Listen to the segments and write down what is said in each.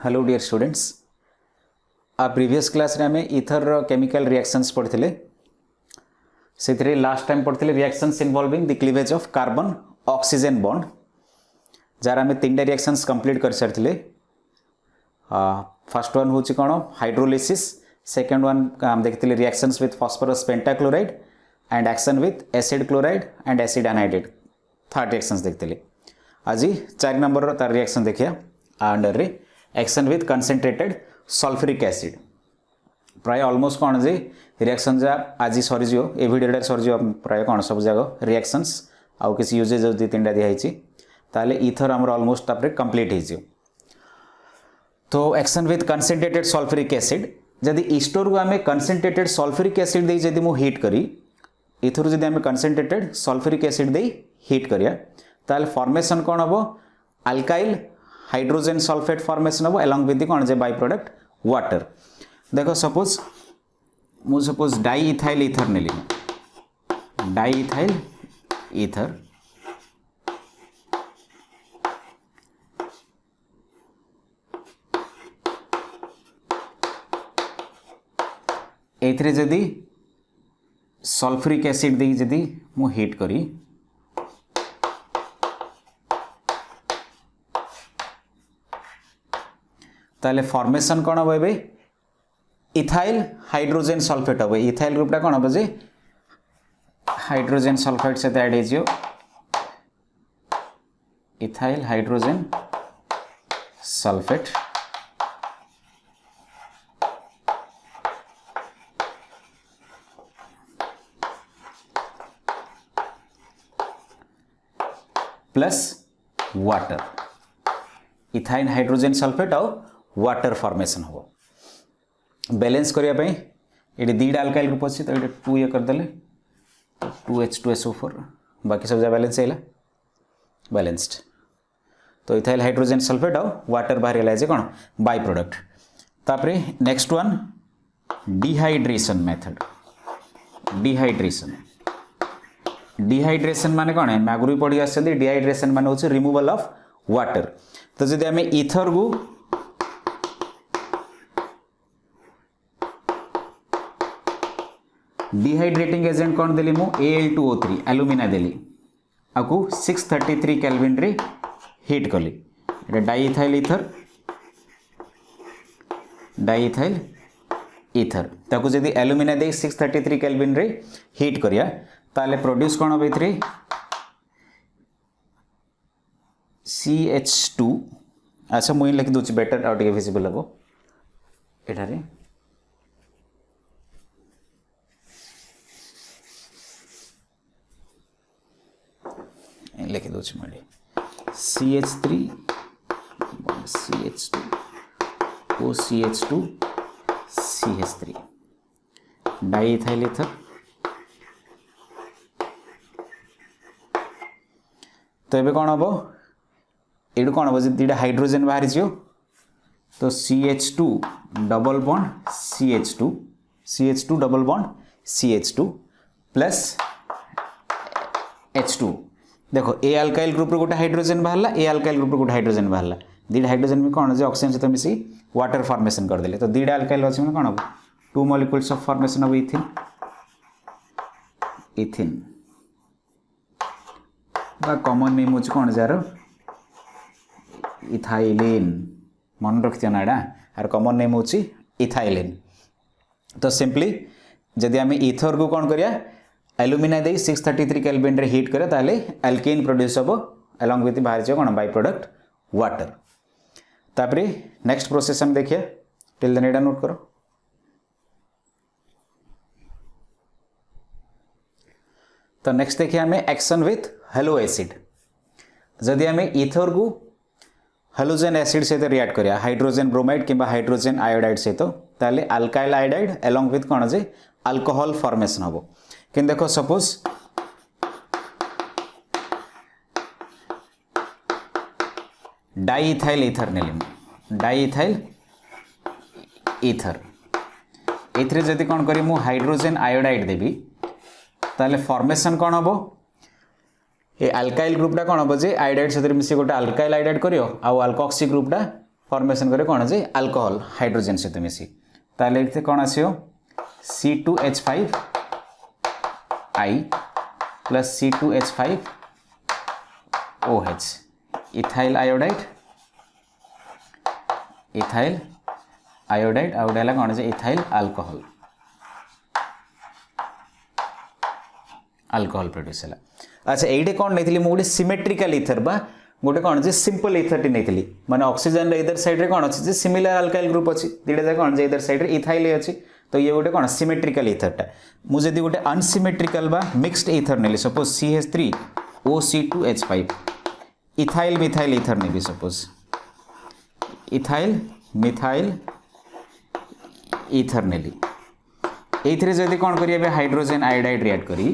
Hello dear students आ previous class रे हमें ether chemical reactions पढ़ते से लास्ट टाइम पढ़ते reactions involving the cleavage of carbon oxygen bond jar आम तीन रिएक्शंस कंप्लीट कर सारी फर्स्ट वन हूँ कौन हाइड्रोलिसिस सेकेंड वन आम देखते reactions with phosphorus pentachloride and action with acid chloride and acid anhydride third reactions देखते आज 4 नंबर तार रिएक्शन देखिए अंडर रे action with concentrated sulphuric acid प्राय ऑलमोस्ट कौन जे रिएक्शन जा आज सरीज ए भिडियो सरीज प्राय कौन सब जगह रिएक्शंस आउ किसी यूजेज दु तीन दिखाई ताले ईथर आमर ऑलमोस्ट कंप्लीट हो तो action with concentrated sulphuric acid जदि ईस्टोर को आम कंसेंट्रेटेड सल्फ्यूरिक एसिड दे जदि मु हीट करी इथर जदि आम कंसेंट्रेटेड सल्फ्यूरिक एसिड दे हीट करिया ताले फॉर्मेशन कौन हम अल्काइल हाइड्रोजन सल्फेट फॉर्मेशन हम एलॉन्ग विथ कौन जे बाय प्रोडक्ट वाटर देखो सपोज मु सपोज डाई इथाइल ईथर नेली डाई इथाइल ईथर एथरे जदि सल्फ्यूरिक एसिड दे जदि मु हीट करी ताले फॉर्मेशन कौन हम ए इथाइल हाइड्रोजन सल्फेट हम इथाइल ग्रुपटा कौन हम जे हाइड्रोजन सल्फेट से ऐड हो ethyl hydrogen sulphate plus water ethyl hydrogen sulphate और वाटर फॉर्मेशन हो बैलेंस करने ये दीटा अल्काइल ग्रुप अच्छी तो ये 2 ये करदे तो 2H2SO4 बाकी सब जगह बैलेंस है बैलेंस्ड तो इथाइल हाइड्रोजन सल्फेट और वाटर बाहर है कौन बाय प्रोडक्ट तापरे next one dehydration method dehydration माने कौन है आगुरी पढ़ी आसते डिहाइड्रेशन माने होचे रिमूवल ऑफ वाटर तो जदि आम ईथर को डिहाइड्रेटिंग एजेंट कौन देली मु Al2O3 एल्यूमिना देली आकु 633 केल्विन रे हीट कली एटा डाइइथाइल ईथर ताकु जदि एल्यूमिना दे 633 केल्विन रे हीट करिया ताले प्रोड्यूस कौन हम ए CH2 अच्छा मुझे लिखि दूसरी बेटर आउट विजिबल हम एठारे लिखि दूसरी मुझे CH3 CH2 OCH2 CH3 diethyl ether तो ये कौन हम ये कौन हम दीटा हाइड्रोजन बाहरी तो CH2 double bond CH2 double bond CH2 plus H2 देखो ए अल्काइल ग्रुप रे गोटे हाइड्रोजन बाहरला ए अल्काइल ग्रुप रे गोटे हाइड्रोजन बाहरला दीटा हाइड्रोजन भी कौन जे ऑक्सीजन सहित मिसी वाटर फॉर्मेशन करदेले तो दीटा अल्काइल अच्छे कौन हम 2 मॉलिक्यूल्स ऑफ फॉर्मेशन ऑफ इथिन बा कॉमन नेम होची कौन जार इथाइलिन मन रखियो ना एडा आर कॉमन नेम होची इथाइलिन तो सिंपली जदि आम ईथर को कौन करिया एल्यूमिना दे 633 केल्विन रे हीट करे ताले एल्केन प्रोड्यूस हम एलॉन्ग विथ बाहर जो कौन बाय प्रोडक्ट वाटर तापरे नेक्स्ट प्रोसेस हम देखिए टिल देन एडा नोट करो तो नेक्स्ट देखिए हमें एक्शन विथ हेलो एसिड जदि आम ईथर को हेलोजेन एसिड सहित रिएक्ट करिया हाइड्रोजन ब्रोमाइड किंबा हाइड्रोजन आयोडाइड सहित ताले अल्काइल आयोडाइड एलॉन्ग विथ कौन जे अल्कोहल फॉर्मेशन हम कि देखो सपोज डाइइथाइल ईथर नेली डाइइथाइल ईथर एथरे जदि कौन करी मु हाइड्रोजन आयोडाइड देबी ताले फॉर्मेशन कौन हम ये अल्काइल ग्रुपटा कौन हम जे आयोडाइड सहित मिसी गोटे अल्काइल आयोडाइड करियो आउ अल्कोक्सी ग्रुपटा फॉर्मेशन करे कौन जे अल्कोहल हाइड्रोजन सहित मिसी ताले इथे कौन आसियो C2H5I plus C2H5OH ethyl iodide आउडेला कौन जे इथाइल अल्कोहल प्रोड्यूस है। अच्छा ये कौन नहीं गोटे सिमेट्रिकल इथर बा गोटे कौन जे सिंपल इथर टी नहीं माने ऑक्सीजन इधर साइड रे कौन अच्छे सिमिलर अल्काइल ग्रुप अच्छी दीटा जाक कौन जे इधर साइड रे इथाइल अच्छी तो ये गोटे कौन सिमेट्रिकल इथरटा मुझे गोटे अनसिमेट्रिकल बा मिक्स्ड इथर नेली suppose CH3OC2H5 ethyl methyl ether नेबी सपोज इथाइल मिथाइल इथर नेली एथिरे जदि कौन करिए हाइड्रोजन आयोडाइड रिएक्ट करी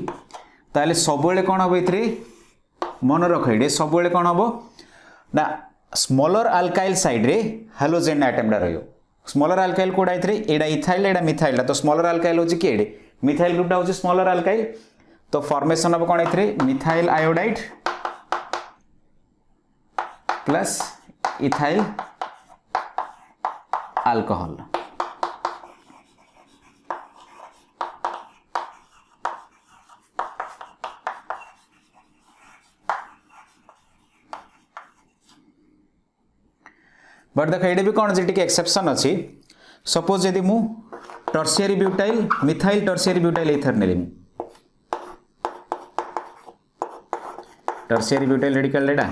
ताले सबले कौन हम ये मन रख ये सब कौन हम ना स्मॉलर अल्काइल साइड रे हाइड्रोजन आटमटा रहियो स्मॉलर अल्काइल कोडा एडा इथाइल एडा मिथाइल तो स्मॉलर अल्काइल होची के मिथाइल ग्रुपटा होची स्मॉलर अल्काइल तो फॉर्मेशन ऑफ कौन ए methyl iodide plus ethyl alcohol but देख ये भी कौन जी एक्सेप्शन अच्छी सपोज यदि मु tertiary butyl methyl tertiary butyl ether नेली टर्शियरी ब्यूटाइल रेडिकल एडा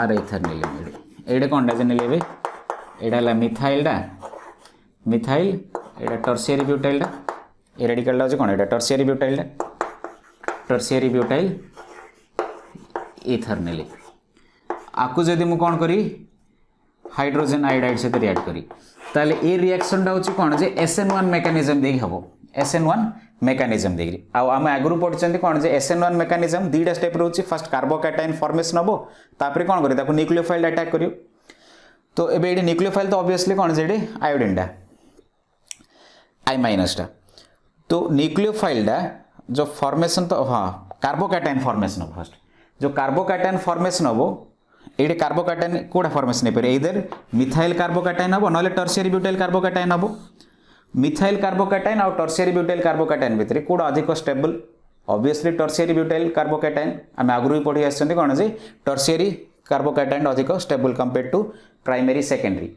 आर इथर नेली एडे कौन जे नेली एडा ला मिथाइल एडा टर्शियरी ब्यूटाइल ए रेडिकल हो कौन एडा टर्शियरी ब्यूटाइल इथर नेली आकु जदि मु कौन करी हाइड्रोजन आयोडाइड सहित रिएक्ट करी ताले ए रिएक्शन टा होची कोन जे SN1 मेकानिज्म देगी हबो SN1 मेकानिज्म देगी आउ आम आगु पढ़छन्ती कोन जे SN1 मेकानिज्म दीटा स्टेप रहउची फर्स्ट कार्बोकैटायन फॉर्मेशन हबो तापरे कोन करी ताको न्यूक्लियोफाइल अटैक करियो तो एबे एडी न्यूक्लियोफाइल तो ऑब्वियसली कोन जे एडी आयोडीन डा I- टा तो न्यूक्लियोफाइल डा जो फॉर्मेशन तो हां कार्बोकैटायन फॉर्मेशन हबो फर्स्ट जो कार्बोकैटायन फॉर्मेशन हबो ये कार्बोकैटायन कोड़ा फॉर्मेशन हो इधर मिथाइल कार्बोकैटायन हम ना टर्शियरी ब्यूटाइल कार्बोकैटायन हम मिथाइल कार्बोकैटायन और टर्शियरी ब्यूटाइल कार्बोकैटायन भितर कोड़ा अधिक stable obviously tertiary butyl carbocation आम आगु भी पढ़ी आसछन्ती कोन जे टर्शियरी कार्बोकैटायन अधिक stable compare to primary secondary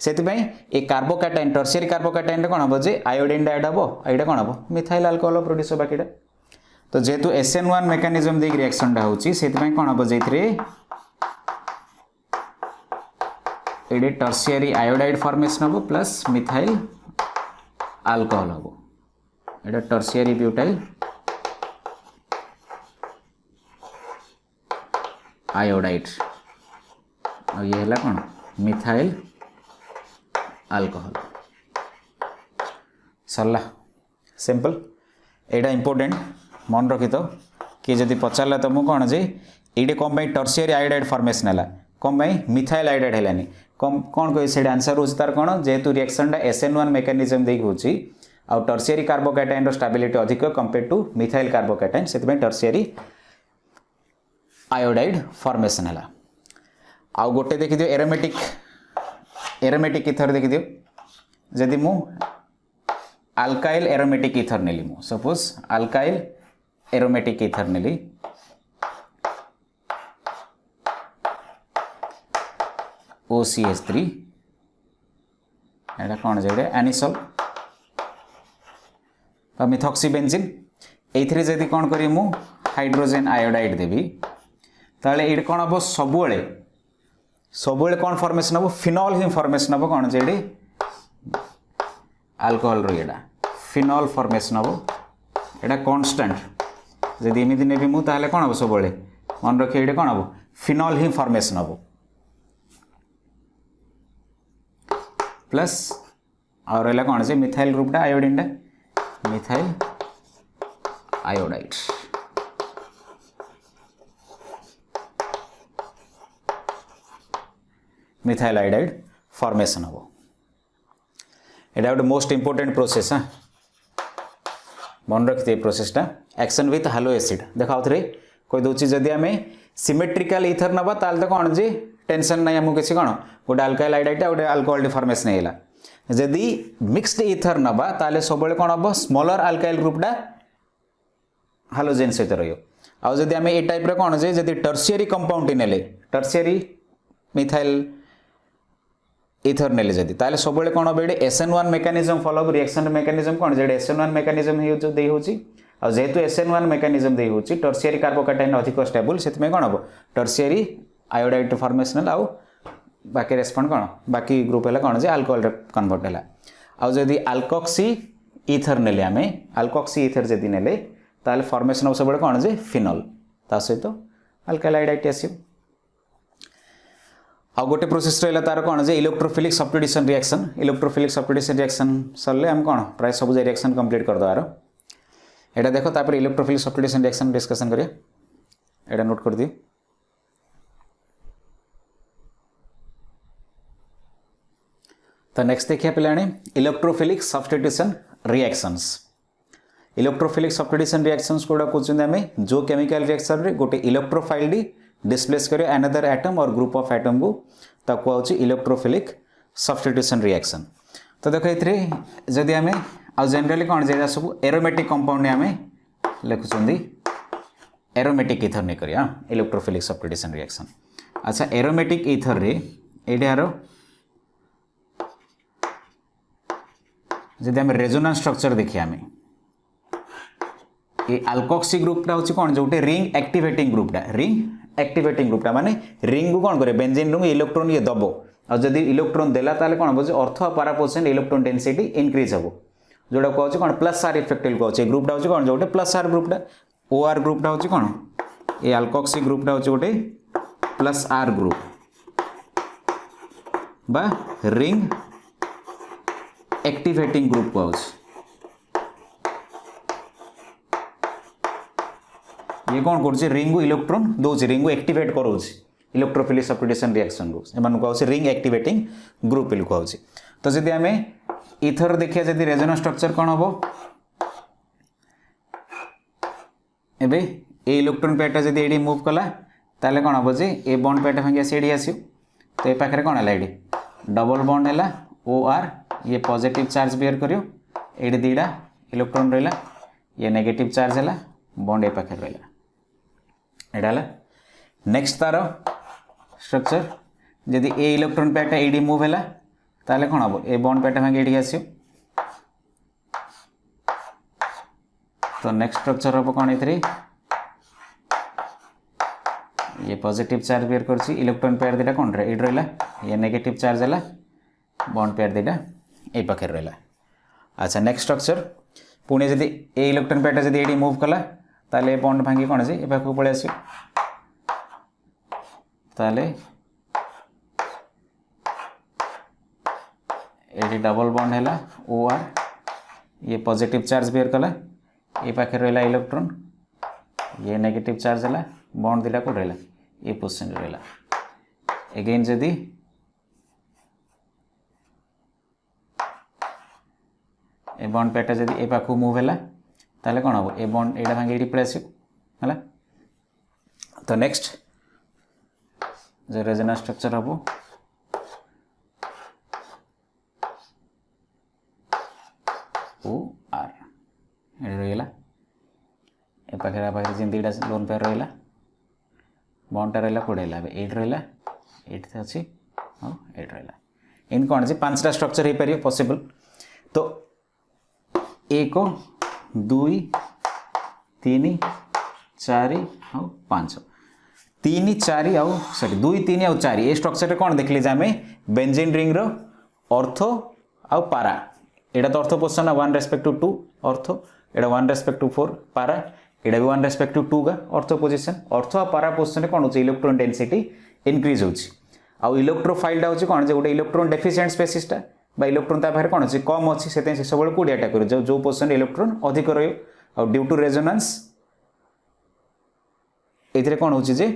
सेतिपई ए कार्बोकैटायन टर्शियरी कार्बोकैटायन कौन हम जे आयोडीन ऐड हम एटा कौन हम मिथाइल अल्कोहल प्रोड्यूस बाकीटा तो जेहेतु SN1 मेकानिज्म देक रिएक्शन टा होची सेतिपई कौन हम जेथिरे एडे टर्शियरी आयोडाइड फॉर्मेशन हम प्लस मिथाइल अल्कोहल हम एडा टर्शियरी ब्यूटाइल आयोडाइड और ये है कौन मिथाइल अल्कोहल सरला सिंपल एडा इंपोर्टेंट मन रखी तो कि जदि पचारा तुमको कौन जे ये कौन टर्शियरी आयोडाइड फॉर्मेशन है कौन मिथाइल आयोडाइड है कौन कह से आंसर हो तार कौन जेहेतु रिएक्शन SN1 मेकानिज्म देक होची आ टर्शियरी कार्बोकैटायन स्टेबिलिटी अधिक कंपेयर टू मिथाइल कार्बोकैटायन से टर्शियरी आयोडाइड फॉर्मेशन है आ गोटे देखि दियो एरोमेटिक इथर देखि दियो जदि मु अल्काइल एरोमेटिक इथर नेली मु सपोज अल्काइल एरोमेटिक इथर नेली OCH3 एटा कौन जे एनिसोल मिथॉक्सीबेंजीन एथिरे जदि कौन करी मु हाइड्रोजन आयोडाइड देवी ताले ये कौन हम सबुले कौन फॉर्मेशन हम फिनॉल ही फॉर्मेशन हम कौन जे अल्कोहल रो फिनॉल फॉर्मेशन हम एटा कांस्टेंट जदि एमती नेबी मु ताले कौन हम सबुले मन रखिए ये कौन हम फिनॉल ही फॉर्मेशन हम प्लस और रहा कौन से मिथाइल ग्रुपटा iodine methyl iodide methyl iodide formation हम एटा गोटे मोस्ट इंपोर्टेंट प्रोसेस हाँ मन रखिए प्रोसेसटा एक्शन विथ हालो एसिड देखा थे कही दूसरी जदि आम सिमेट्रिकल इथर नवा ताल तो कौन जे टेंशन ना आमको किसी कौन गोटे अल्काइल हाइड्राइड गोटे अल्कोहल फॉर्मेशन है जदि मिक्स्ड इथर नबा ताले सब कौन हम स्मॉलर अल्काइल ग्रुपटा हालोजेन सहित रही आउ जदि आम ए टाइप कौन जे जदि टर्शियरी कंपाउंड ने टर्शियरी मिथाइल इथर ने जदि ताले सब कौन हम ये SN1 mechanism follow reaction mechanism कौन जे SN1 मेकानिज्म होची आ जेहेतु SN1 मेकानिज्म दे होची टर्शियरी कार्बोकैटायन अधिक स्टेबल से कौन हम टर्शियरी आयोडाइड फॉर्मेशन आउ बाकी रेस्पॉन्ड कौन बाकी ग्रुप है कौन जे अल्कोहल कन्वर्ट है आउ जदि अल्कोक्सी इथर ने आम अल्कोक्सी इथर जदि ने ताले फॉर्मेशन ऑफ सब कौन जे फिनोल ता सहित अल्काइल हाइड्राइड आसियो आ गोटे प्रोसेस रहा तार कौन जे इलेक्ट्रोफिलिक सब्स्टिट्यूशन रिएक्शन सरले हम कौन प्राय सब रिएक्शन कंप्लीट कर दबार एटा देखो तापर इलेक्ट्रोफिलिक सब्स्टिट्यूशन रिएक्शन डिस्कशन करिया एटा नोट कर दियो तो नेक्स्ट देखिए पिलाने इलेक्ट्रोफिलिक सब्स्टिट्यूशन रिएक्शंस कोड़ा कहते हैं जो केमिकल रिएक्शन रे गोटे इलेक्ट्रोफाइल डी डिस्प्लेस करियो अनदर एटम और ग्रुप ऑफ एटम को ताको होची इलेक्ट्रोफिलिक सब्स्टिट्यूशन रिएक्शन तो देखो एथरे जदि आमे आ जनरली कौन जे सब एरोमेटिक कंपाउंड ने आमे लिखुचंदी एरोमेटिक इथर ने करिया इलेक्ट्रोफिलिक सब्स्टिट्यूशन रिएक्शन अच्छा एरोमेटिक इथर रे एडारो जदि आमे रेजोनेंस स्ट्रक्चर देखिया आमे ये अल्कोक्सी ग्रुपटा होची कौन जोटे रिंग एक्टिवेटिंग ग्रुपटा माने रिंग को कौन करे बेंजीन रिंग इलेक्ट्रॉन ये दबो और जदि इलेक्ट्रॉन देला ताले कौन हो अर्थ पारा परसेंट इलेक्ट्रॉन डेंसिटी इंक्रीज हो जोटा कहूँ कौन प्लस आर इफेक्ट कहूँ ग्रुपटा होची कौन जोटे प्लस आर ग्रुपटा ओ आर ग्रुपटा होची कौन ये अल्कोक्सी ग्रुपटा होची गोटे प्लस आर ग्रुप बा रिंग एक्टिवेटिंग ग्रुप कहूँ ये कौन कर रिंग को इलेक्ट्रॉन दौर रिंग को एक्टिवेट कराऊँ इलेक्ट्रोफिलिक सब्स्टिट्यूशन रिएक्शन को कहूँ रिंग एक्टिवेटिंग ग्रुप कहूँ तो जदि आम इथर देखिए जदि रेजोनेंस स्ट्रक्चर कौन हम एबे ए इलेक्ट्रॉन पेयरटा जदि एडी मूव कला ताले कौन हम जे ए बॉन्ड पेयरटा भांगी आसी एडी आसियो तो ए पाखरे कौन है एडी डबल बॉन्ड है OR ये पॉजिटिव चार्ज बियर करियो एडी दीटा इलेक्ट्रॉन रहा ये नेगेटिव चार्ज है बॉन्ड ए पाखे रहा एटा नेक्स्ट तार स्ट्रक्चर जदि ए इलेक्ट्रॉन पेयरटा एडी मूव है ताले कौन हम ए बॉन्ड पेयरटा भांगी एडी आसियो तो नेक्स्ट स्ट्रक्चर हम कौन ये ये पॉजिटिव चार्ज बियर करछि इलेक्ट्रॉन पेयर दीटा कौन रे एडी रहा ये नेगेटिव चार्ज है बॉन्ड पेयर दीटा ए पाखे रहा अच्छा नेक्स्ट स्ट्रक्चर पुणे जदि ए इलेक्ट्रॉन पेयरटा जदि एडी मूव कला ताले बॉन्ड भांगी कौन जे ए पाखु पळे आसी ताले एडी डबल बॉन्ड हैला OR ये पॉजिटिव चार्ज बियर कला ए पाखे रहला इलेक्ट्रॉन ये नेगेटिव चार्ज हैला बॉन्ड दिला को रहला ए पोजीशन रहला अगेन जदि ए बॉन्ड पेयरटा जदि ए पाखु मूव हैला ताले कौन हम ए बॉन्ड एटा भांगी एटी पळे आसियो हला तो नेक्स्ट जो रेजोनेंस स्ट्रक्चर हम OR एडी रहिला ए पाखे जिन दीटा लोन पेयर रहिला बॉन्डटा रहिला कोडे हला एटी रहिला एटी अछि हां एटी रहिला इन कौन जे पांचटा स्ट्रक्चर हे परियो पॉसिबल तो 1 2 3 4 और 5 3 4 आउ सॉरी 2 3 और 4 ये स्ट्रक्चर कौन देखले जे आमे बेंजीन रिंग रो ऑर्थो आउ पारा एटा तो ortho position 1 respect to 2 ortho एटा 1 रेस्पेक्ट टू 4 पारा एटा भी 1 रेस्पेक्ट टू 2 का ऑर्थो पोजीशन ऑर्थो आ पारा पोजीशन कौन होची इलेक्ट्रॉन डेंसिटी इंक्रीज होची आउ इलेक्ट्रोफाइलटा होची कौन जे गोटे इलेक्ट्रॉन डेफिशिएंट स्पेसिसटा बा इलेक्ट्रॉन ता पाखरे कौन अछि कम अछि सेते से सब को अटैक करियो जो पोजीशन इलेक्ट्रॉन अधिक रहियो और ड्यू टू रेजोनेंस एथरे कौन होची जे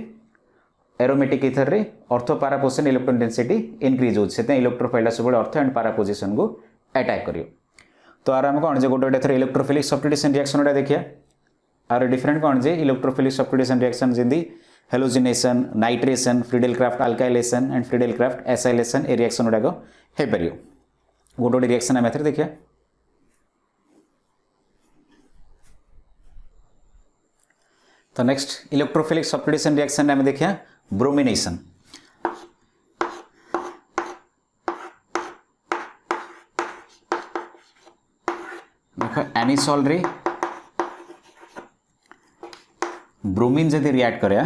एरोमेटिक इथर रे ortho para position electron density increase होची सेते इलेक्ट्रोफाइलटा सब ऑर्थो एंड पारा पोजीशन को अटैक करियो तो आराम कौन जे गोटे एथरे इलेक्ट्रोफिलिक सब्स्टिट्यूशन रिएक्शन उडा देखिया आर डिफरेंट कौन जे इलेक्ट्रोफिलिक सब्स्टिट्यूशन रिएक्शन जदी halogenation nitration Friedel Crafts alkylation and Friedel Crafts acylation ए रिएक्शन गुड़ाक हो पार गोटे गोटे रिएक्शन आम एथरे देखिए तो नेक्स्ट इलेक्ट्रोफिलिक सब्स्टिट्यूशन रिएक्शन आम देखिए ब्रोमिनेशन देख एनिसॉल रे ब्रोमीन जदि रिएक्ट करे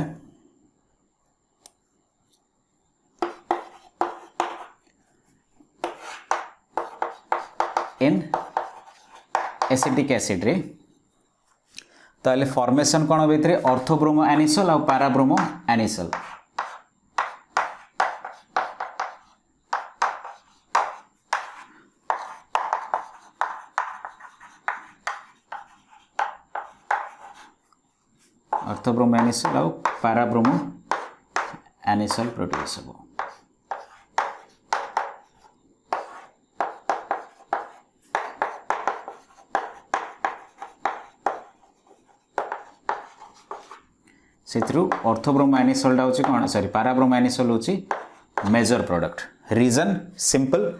इन एसिटिक एसिड रे ताले फॉर्मेशन कौन हो ऑर्थोब्रोमो एनिसोल और पैराब्रोमो एनिसोल ऑर्थोब्रोमो एनिसोल और पैराब्रोमो एनिसोल प्रोड्यूस हो से ऑर्थोब्रोमो एनिसोल हूँ कौन सॉरी पैराब्रोमो एनिसोल हूँ major product reason simple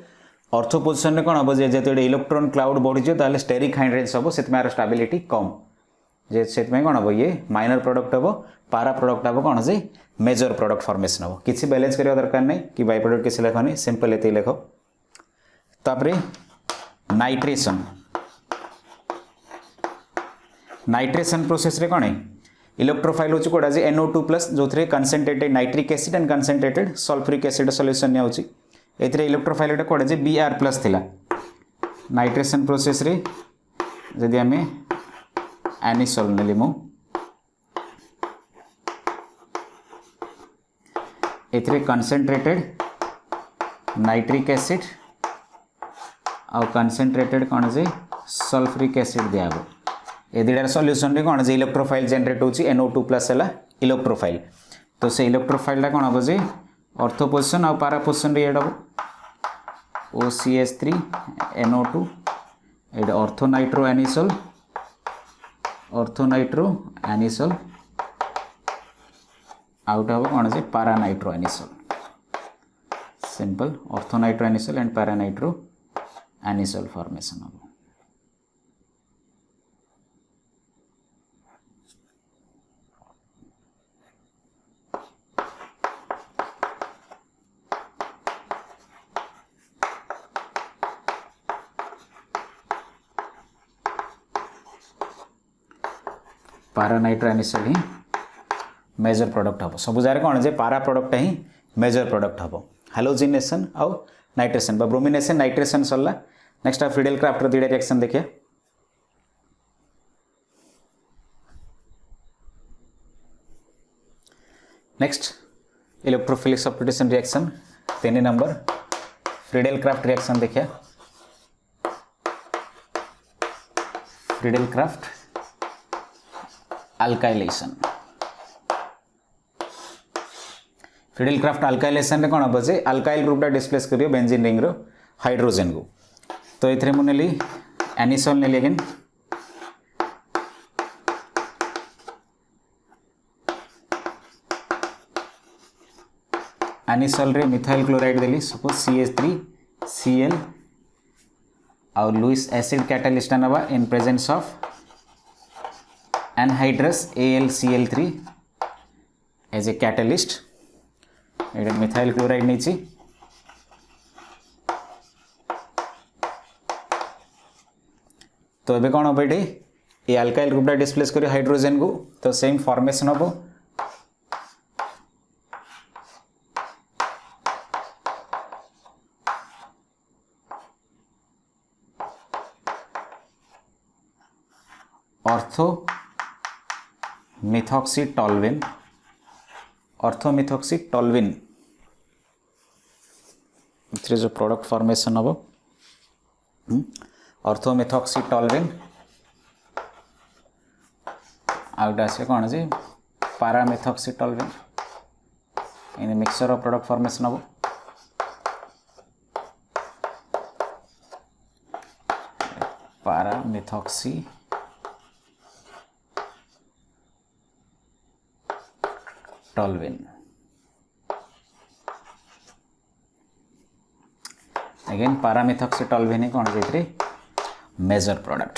ortho position में कौन हम जो इलेक्ट्रॉन क्लाउड बढ़ी जाए स्टेरिक हाइड्रेंस हम से स्टेबिलिटी कम से कौन हम ये माइनर प्रोडक्ट हम पारा प्रोडक्ट हम कौन से मेजर प्रोडक्ट फॉर्मेशन हम किसी बैलेंस करने दरकार नहीं कि बाय प्रोडक्ट किसी लेखनी सिंपल ये लेख तापर नाइट्रेशन नाइट्रेशन प्रोसेस रे कौन है इलेक्ट्रोफाइल हूँ कौटा NO2 प्लस जो थे concentrated nitric acid and concentrated sulphuric acid solution नियाउची एथिरे इलेक्ट्रोफाइल टा कौटा Br प्लस थिला नाइट्रेशन प्रोसेस रे जदि आम एनिसोल नेली मु एथिरे कनसेंट्रेटेड नाइट्रिक एसिड और कनसेंट्रेटेड कौन से सल्फ्यूरिक एसिड दिया ए दुटार सॉल्यूशन रे कौन से इलेक्ट्रोफाइल जनरेट होची NO2 प्लस है इलेक्ट्रोफाइल तो से इलेक्ट्रोफाइल कौन हम जे ऑर्थो पोजिशन और पारा पोजिशन रे हम OCH3 NO2 ये ऑर्थो नाइट्रो एनिसोल आउट हम कौन से para nitro anisole simple ortho nitro anisole and para nitro anisole formation हम पारा नाइट्रो एनिसोल ही मेजर प्रोडक्ट हम सब जगह कौन जे पारा प्रोडक्ट ही मेजर प्रोडक्ट हम हेलोजिनेशन आउ नाइट्रेशन ब्रोमिनेशन नाइट्रेशन सरला नेक्स्ट फ्रिडेल क्राफ्ट दुटा रिएक्शन देखिए next electrophilic substitution reaction 3 number Friedel Crafts reaction देखिए Friedel Crafts alkylation Friedel Crafts alkylation कौन हम जे अल्काइल ग्रुपटा डिस्प्लेस करियो बेंजीन रिंग रो हाइड्रोजन को तो ये मुझे नेली एनिसोल नेली अगेन एनिसोल रे मिथाइल क्लोराइड देली सपोज CH3Cl और लुईस एसिड कैटालिस्ट नवा in presence of anhydrous AlCl3 as a catalyst ये मिथाइल क्लोराइड नहीं तो ये कौन हम ये अल्काइल ग्रुपटा डिस्प्लेस कर हाइड्रोजन को तो सेम फॉर्मेशन हम ऑर्थोमिथॉक्सीटोल्विन जो प्रोडक्ट फॉर्मेशन हम ऑर्थोमिथॉक्सीटोल्विन आउटा से कौन जी paramethoxytoluene in mixture of product formation हम पैरामिथॉक्सी toluene. Again paramethoxytoluene कौन जे मेजर प्रोडक्ट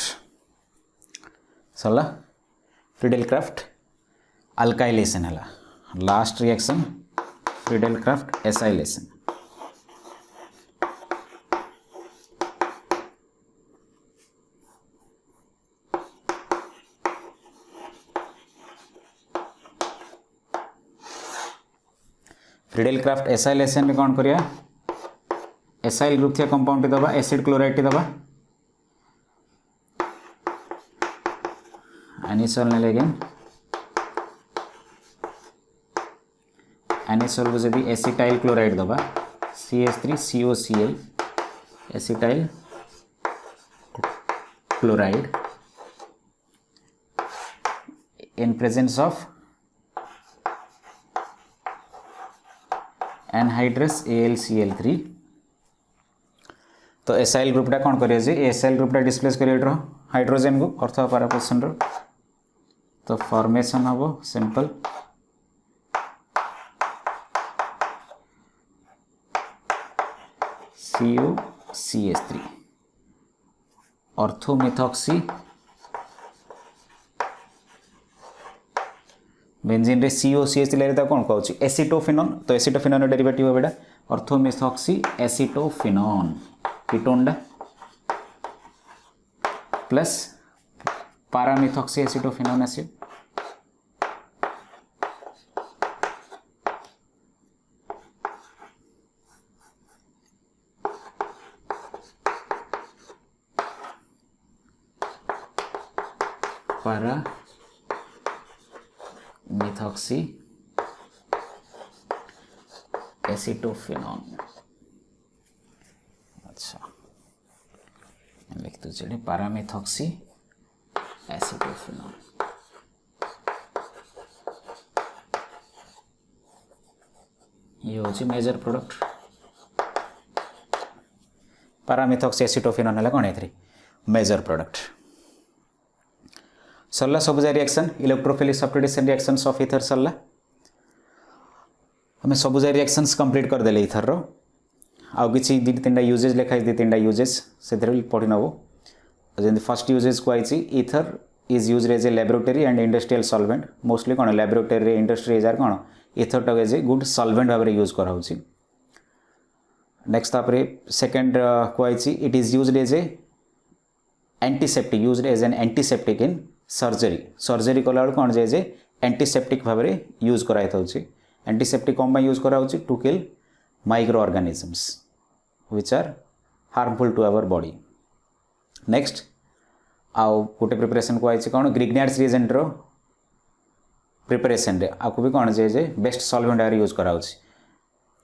सरला फ्रीडेलक्राफ्ट अल्काइलेशन है last reaction Friedel Crafts acylation Friedel Crafts acylation में कौन करिया एसाइल ग्रुप थिया कंपाउंड दबा एसिड क्लोराइड दबा एनिसोल ने लेकिन एनिसोल को जब एसिटाइल क्लोराइड दबा CH3COCl acetyl chloride in presence of anhydrous AlCl3 तो एसाइल ग्रुपटा कौन करिए जे एसाइल ग्रुपटा डिस्प्लेस करिए हाइड्रोजन को अर्थ पारा पोजिशन रो तो फॉर्मेशन हम सिंपल COCH3 ऑर्थोमेथॉक्सी बेंजीन रे COCH लेरे कौन कहूँ एसिटोफिनोन तो एसिटोफिनोन डेरिवेटिव है बेटा orthomethoxy acetophenone ketone plus paramethoxy acetophenone acid paramethoxy acetophenone अच्छा लिख दो चलिए paramethoxy एसिटोफिनोन ये होची मेजर प्रोडक्ट paramethoxy एसिटोफिनोन है कौन है मेजर प्रोडक्ट सरला सबुजा reaction electrophilic substitution reactions of ether सरला हमें सबुजा रिएक्शंस कंप्लीट कर देले ईथर रो आउ किछि दी तीनटा यूजेज लिखाई दी तीनटा यूजेज से पढ़ी नबो जैसे फर्स्ट यूजेज को आई ether is used as a laboratory and industrial solvent mostly कौन लैबोरेटरी इंडस्ट्री एजार कौन ईथर टाक एज ए गुड सॉल्वेंट भाव यूज कराऊँ नेक्स्ट तापर सेकेंड को आई it is used as A antiseptic used as an antiseptic in surgery कला कौन जे एज ए एंटीसेप्टिक भाव यूज कराई था एंटीसेप्टिक कौन यूज कराऊँ to kill micro organisms which are harmful to our body next आउ गोटे प्रिपरेशन को आई कौन ग्रिग्नार्ड्स रिएजेंट रो प्रिपरेशन रे आपको भी कौन जे बेस्ट सॉल्वेंट भाव यूज कराऊँ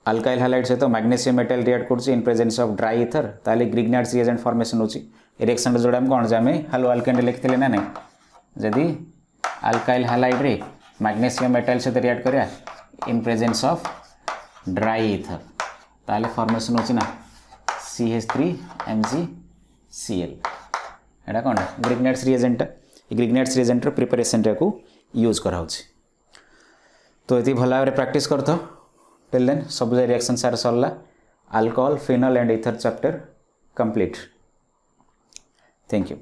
अल्काइल हालाइड सहित मैग्नेशियम मेटल रिएक्ट कर in presence of dry ether ताले ग्रिग्नार्ड्स रिएजेंट फॉर्मेशन होची रिएक्शन रे जोड़ा कौन जे हेलो अल्केन लिखते ना नहीं जदि अल्काइल हालाइड रे मैग्नेशियम मेटल सहित रिएक्ट करिया in presence of dry ether ताले फॉर्मेशन होची ना CH3MgCl एटा कौन ग्रिग्नार्ड्स रिएजेंट प्रिपरेशन रे को यूज कराऊँ तो ये भल भाव प्रैक्टिस करथ टिल देन सब रिएक्शन सार सरला alcohol phenol and ether chapter complete thank you.